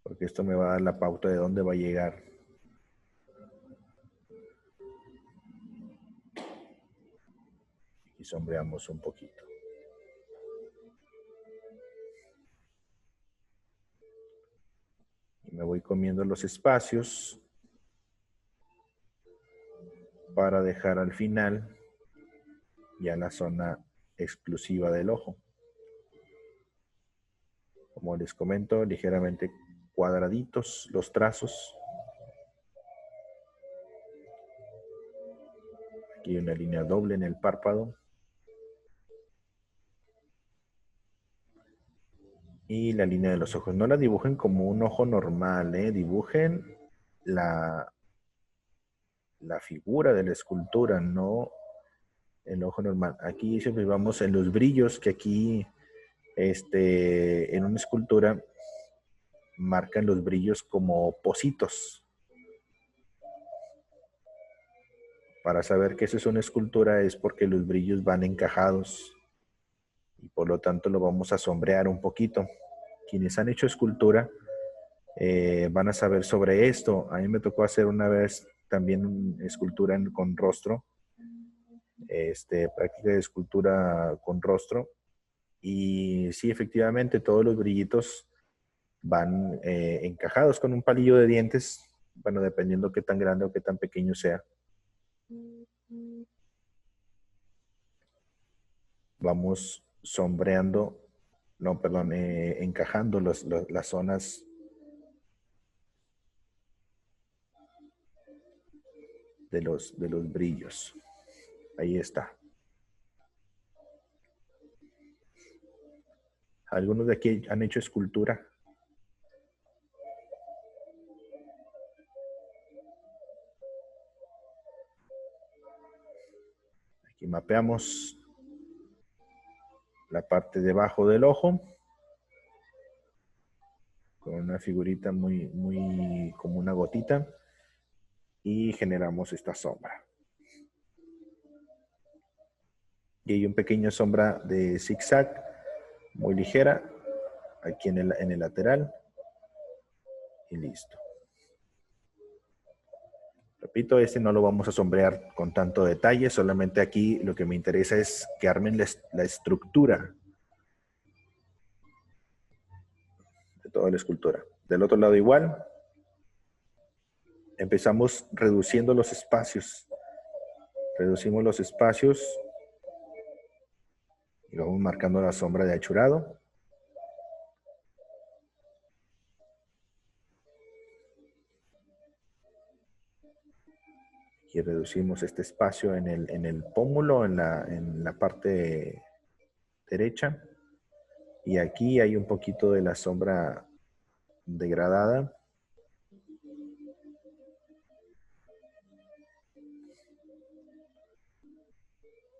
Porque esto me va a dar la pauta de dónde va a llegar. Y sombreamos un poquito. Y me voy comiendo los espacios para dejar al final ya la zona exclusiva del ojo. Como les comento, ligeramente cuadraditos los trazos. Aquí hay una línea doble en el párpado. Y la línea de los ojos. No la dibujen como un ojo normal, dibujen la figura de la escultura, no el ojo normal. Aquí siempre vamos en los brillos que aquí en una escultura marcan los brillos como pocitos. Para saber que eso es una escultura es porque los brillos van encajados y por lo tanto lo vamos a sombrear un poquito. Quienes han hecho escultura van a saber sobre esto. A mí me tocó hacer una vez también una escultura con rostro, práctica de escultura con rostro. Y sí, efectivamente, todos los brillitos van encajados con un palillo de dientes, bueno, dependiendo qué tan grande o qué tan pequeño sea. Vamos sombreando, no, perdón, encajando las zonas de los brillos. Ahí está. ¿Algunos de aquí han hecho escultura? Aquí mapeamos la parte debajo del ojo con una figurita muy como una gotita y generamos esta sombra. Y hay un pequeño sombra de zigzag muy ligera aquí en el lateral y listo. Repito, no lo vamos a sombrear con tanto detalle, solamente aquí lo que me interesa es que armen la estructura de toda la escultura. Del otro lado igual, empezamos reduciendo los espacios. Reducimos los espacios y vamos marcando la sombra de achurado. Y reducimos este espacio en el pómulo, en la parte derecha. Y aquí hay un poquito de la sombra degradada.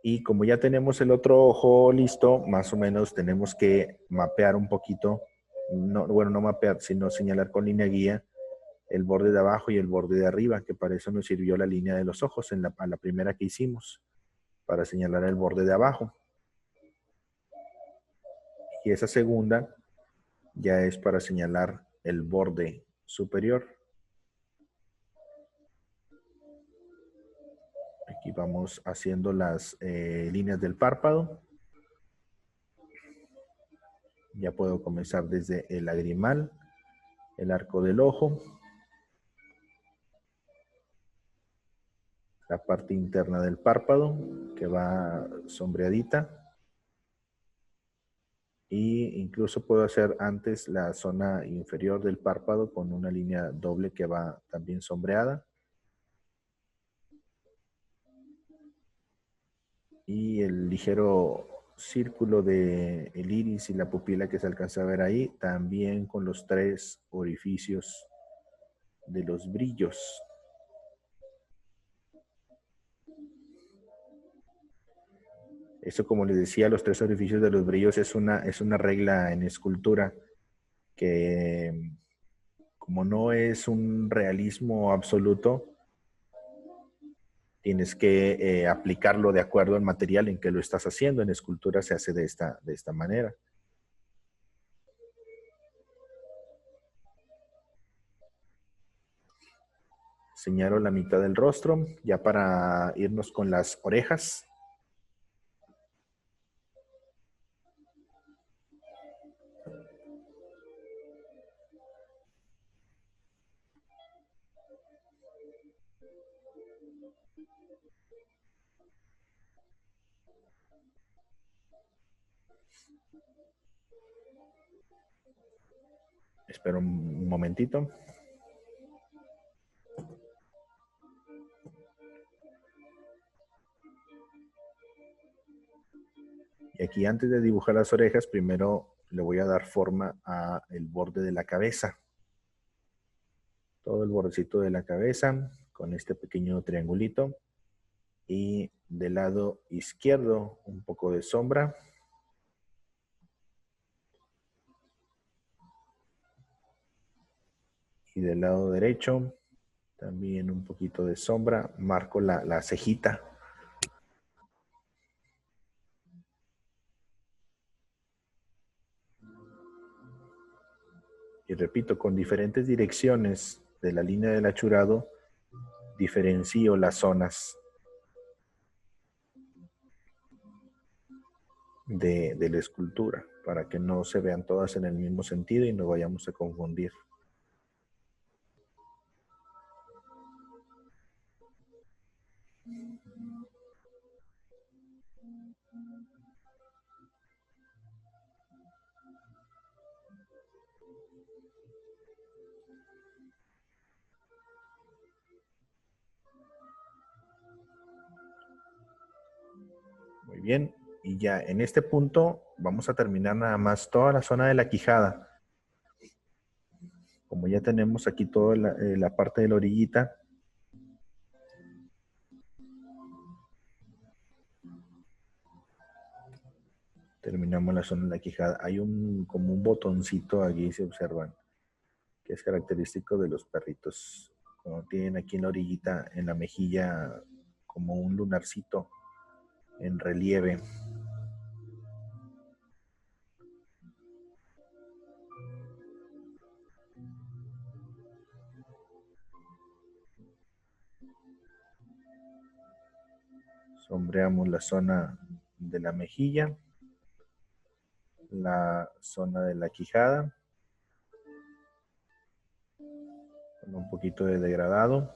Y como ya tenemos el otro ojo listo, más o menos tenemos que mapear un poquito, no mapear, sino señalar con línea guía el borde de abajo y el borde de arriba, que para eso nos sirvió la línea de los ojos a la primera que hicimos, para señalar el borde de abajo. Y esa segunda ya es para señalar el borde superior. Aquí vamos haciendo las líneas del párpado. Ya puedo comenzar desde el lagrimal, el arco del ojo, la parte interna del párpado que va sombreadita. Y incluso puedo hacer antes la zona inferior del párpado con una línea doble que va también sombreada. Y el ligero círculo de el iris y la pupila que se alcanza a ver ahí, también con los 3 orificios de los brillos. Eso, como les decía, los 3 orificios de los brillos es una regla en escultura que, como no es un realismo absoluto, tienes que aplicarlo de acuerdo al material en que lo estás haciendo. En escultura se hace de esta manera. Señalo la mitad del rostro, ya para irnos con las orejas. Espero un momentito. Y aquí, antes de dibujar las orejas, primero le voy a dar forma a el borde de la cabeza. Todo el bordecito de la cabeza con este pequeño triangulito. Y del lado izquierdo un poco de sombra. Y del lado derecho también un poquito de sombra. Marco la cejita. Y repito, con diferentes direcciones de la línea del achurado, diferencio las zonas de la escultura para que no se vean todas en el mismo sentido y no vayamos a confundir. Muy bien, y ya en este punto vamos a terminar nada más toda la zona de la quijada. Como ya tenemos aquí toda la parte de la orillita, terminamos la zona de la quijada. Hay como un botoncito aquí, se observan, que es característico de los perritos. Como tienen aquí en la orillita, en la mejilla, como un lunarcito en relieve. Sombreamos la zona de la mejilla, la zona de la quijada, con un poquito de degradado.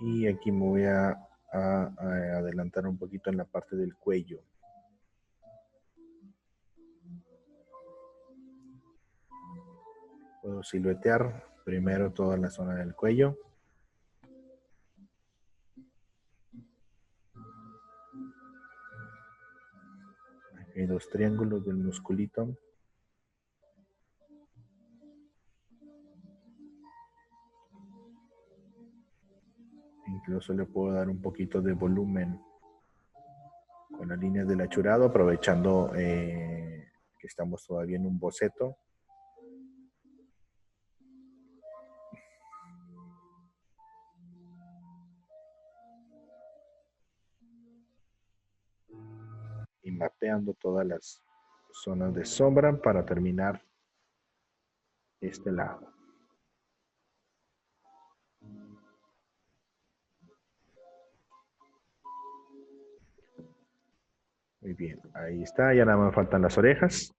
Y aquí me voy a adelantar un poquito en la parte del cuello. Puedo siluetear primero toda la zona del cuello. Aquí hay 2 triángulos del musculito. Incluso le puedo dar un poquito de volumen con las líneas del achurado, aprovechando que estamos todavía en un boceto. Y mapeando todas las zonas de sombra para terminar este lado. Muy bien, ahí está, ya nada más faltan las orejas.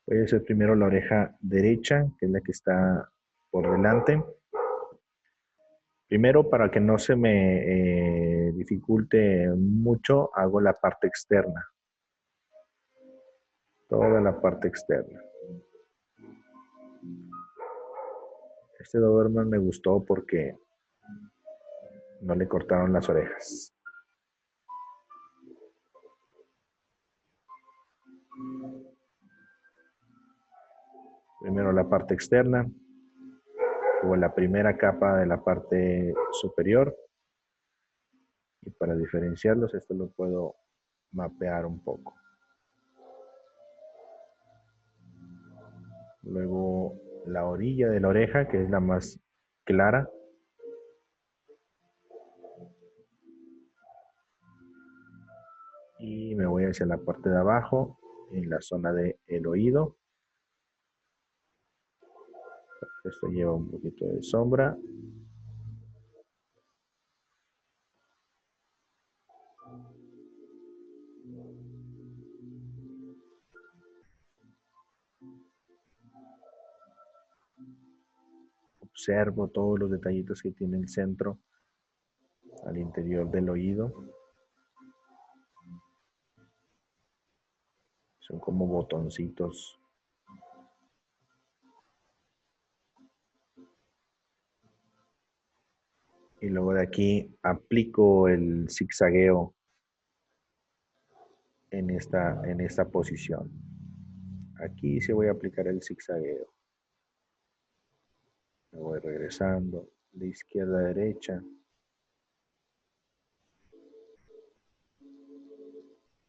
Voy a hacer primero la oreja derecha, que es la que está por delante. Primero, para que no se me dificulte mucho, hago la parte externa. Toda la parte externa. Este Doberman me gustó porque no le cortaron las orejas. Primero la parte externa, luego la primera capa de la parte superior. Y para diferenciarlos, esto lo puedo mapear un poco. Luego la orilla de la oreja, que es la más clara. Y me voy hacia la parte de abajo, en la zona del oído. Esto lleva un poquito de sombra. Observo todos los detallitos que tiene el centro al interior del oído. Son como botoncitos. Y luego de aquí aplico el zigzagueo en esta posición. Aquí sí voy a aplicar el zigzagueo. Me voy regresando de izquierda a derecha.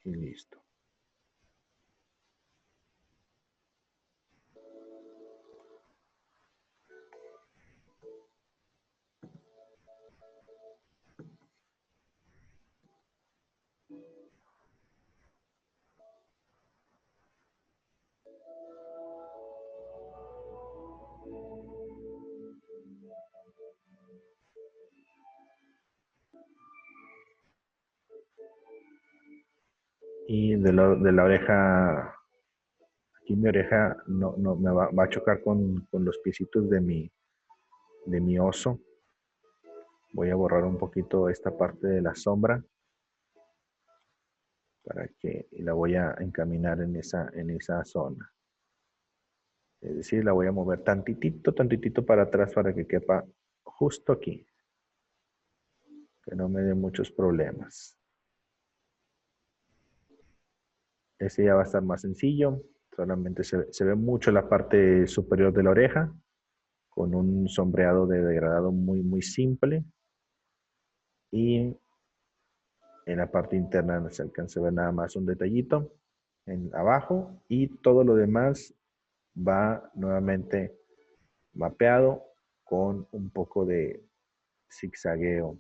Y listo. Y de la oreja, aquí mi oreja no me va a chocar con los piecitos de mi oso. Voy a borrar un poquito esta parte de la sombra para que y la voy a encaminar en esa zona. Es decir, la voy a mover tantitito para atrás para que quepa justo aquí. Que no me dé muchos problemas. Este ya va a estar más sencillo. Solamente se ve mucho la parte superior de la oreja con un sombreado de degradado muy simple. Y en la parte interna se alcanza a ver nada más un detallito en abajo y todo lo demás va nuevamente mapeado con un poco de zigzagueo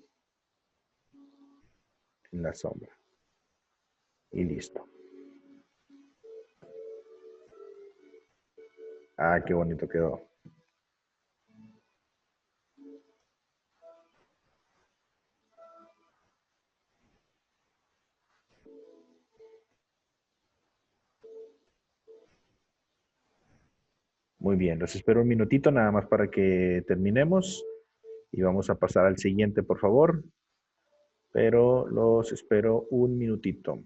en la sombra. Y listo. Ah, qué bonito quedó. Muy bien, los espero un minutito nada más para que terminemos y vamos a pasar al siguiente, por favor. Pero los espero un minutito.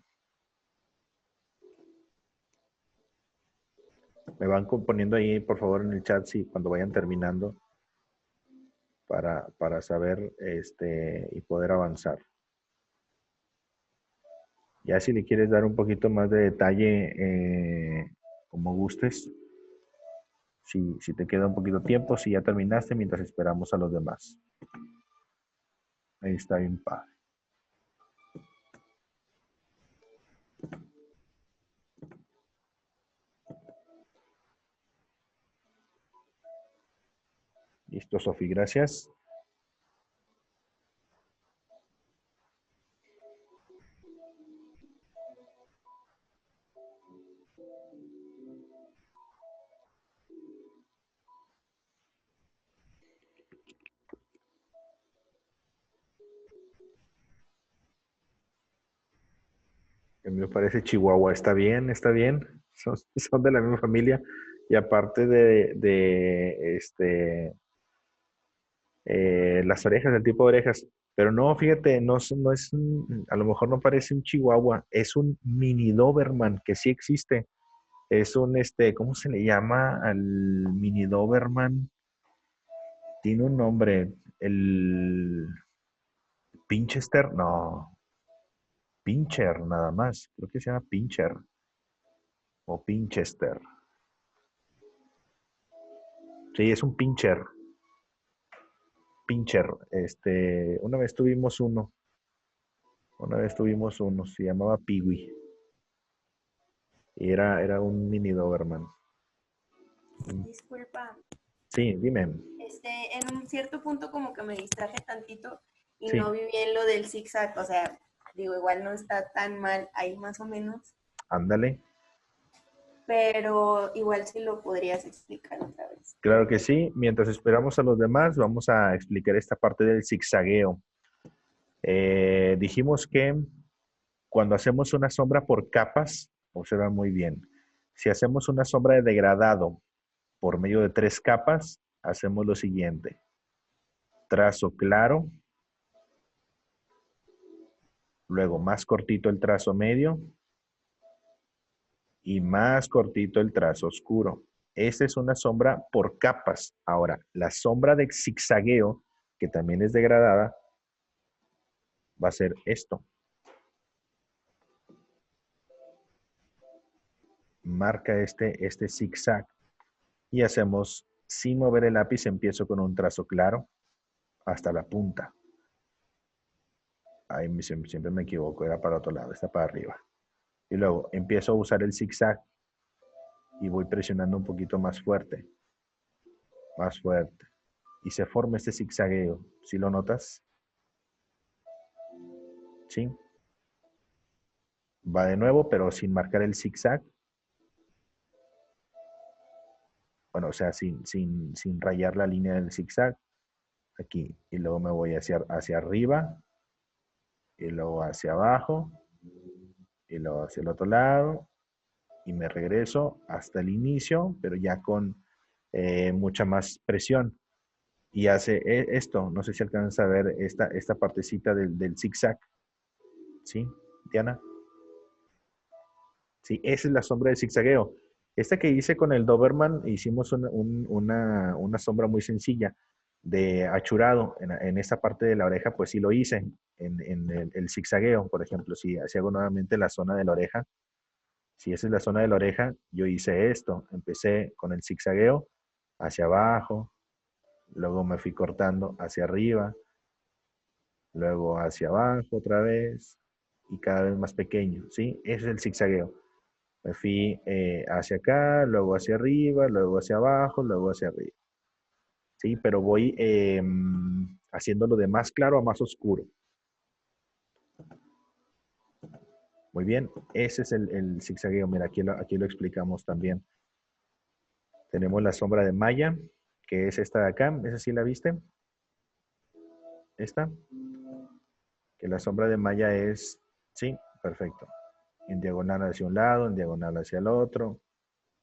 Me van poniendo ahí, por favor, en el chat si cuando vayan terminando para saber y poder avanzar. Ya si le quieres dar un poquito más de detalle, como gustes, si te queda un poquito tiempo, si ya terminaste mientras esperamos a los demás. Ahí está bien padre. Listo, Sofi, gracias. me parece Chihuahua. Está bien, está bien. Son de la misma familia. Y aparte las orejas, el tipo de orejas. Pero no, fíjate, no es a lo mejor no parece un Chihuahua, es un mini Doberman que sí existe. Es un, ¿cómo se le llama al mini Doberman? Tiene un nombre, el Pinchester, no, Pincher nada más, creo que se llama Pincher o Pinchester. Sí, es un Pincher, Pincher. Una vez tuvimos uno, se llamaba Peewee y era un mini Doberman. Disculpa, Sí, dime. en un cierto punto como que me distraje tantito y Sí, no vi bien lo del zigzag, o sea, digo, igual no está tan mal ahí más o menos, ándale. pero igual sí lo podrías explicar otra vez. Claro que sí. Mientras esperamos a los demás, vamos a explicar esta parte del zigzagueo. Dijimos que cuando hacemos una sombra por capas, observa muy bien. Si hacemos una sombra de degradado por medio de 3 capas, hacemos lo siguiente. Trazo claro, luego más cortito el trazo medio y más cortito el trazo oscuro. Esta es una sombra por capas. Ahora, la sombra de zigzagueo, que también es degradada, va a ser esto. Marca este zigzag y hacemos, sin mover el lápiz, empiezo con un trazo claro hasta la punta. Ahí siempre me equivoco, era para otro lado, está para arriba. Y luego empiezo a usar el zigzag y voy presionando un poquito más fuerte, más fuerte. Y se forma este zigzagueo. ¿Sí lo notas? ¿Sí? Va de nuevo, pero sin marcar el zigzag. Bueno, o sea, sin rayar la línea del zigzag. Aquí. Y luego me voy hacia arriba. Y luego hacia abajo. Y luego hacia el otro lado. Y me regreso hasta el inicio, pero ya con mucha más presión. Y hace esto. No sé si alcanzas a ver esta partecita del zigzag. ¿Sí, Diana? Sí, esa es la sombra de zigzagueo. Esta que hice con el Doberman, hicimos una sombra muy sencilla de achurado. En esta parte de la oreja, pues sí lo hice. En el zigzagueo, por ejemplo, si hago nuevamente la zona de la oreja, si esa es la zona de la oreja, yo hice esto. Empecé con el zigzagueo hacia abajo, luego me fui cortando hacia arriba, luego hacia abajo otra vez y cada vez más pequeño, ¿sí? Ese es el zigzagueo. Me fui hacia acá, luego hacia arriba, luego hacia abajo, luego hacia arriba. Sí, pero voy haciéndolo de más claro a más oscuro. Muy bien, ese es el zigzagueo. Mira, aquí lo explicamos también. Tenemos la sombra de malla, que es esta de acá. ¿Esa sí la viste? Esta. Que la sombra de malla es, sí, perfecto. En diagonal hacia un lado, en diagonal hacia el otro,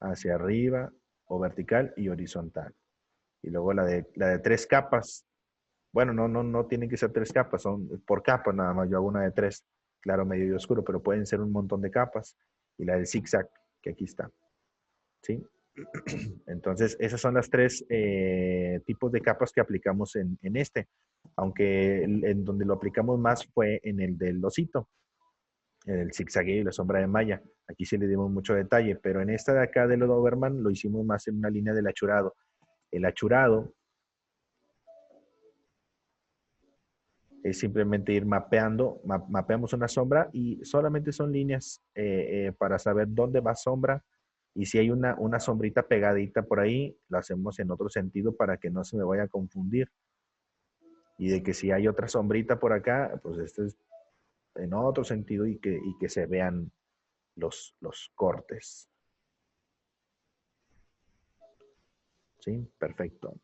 hacia arriba, o vertical y horizontal. Y luego la de 3 capas. Bueno, no tienen que ser 3 capas, son por capas nada más. Yo hago una de 3, claro, medio y oscuro, pero pueden ser un montón de capas. Y la del zigzag, que aquí está. ¿Sí? Entonces, esas son las 3 tipos de capas que aplicamos en este. Aunque en donde lo aplicamos más fue en el del osito, en el zigzagueo y la sombra de malla. Aquí sí le dimos mucho detalle, pero en esta de acá de los Doberman lo hicimos más en una línea del achurado. El achurado es simplemente ir mapeando, mapeamos una sombra y solamente son líneas para saber dónde va sombra y si hay una sombrita pegadita por ahí, la hacemos en otro sentido para que no se me vaya a confundir. Y de que si hay otra sombrita por acá, pues esto es en otro sentido y que se vean los cortes. ¿Sí? Perfecto.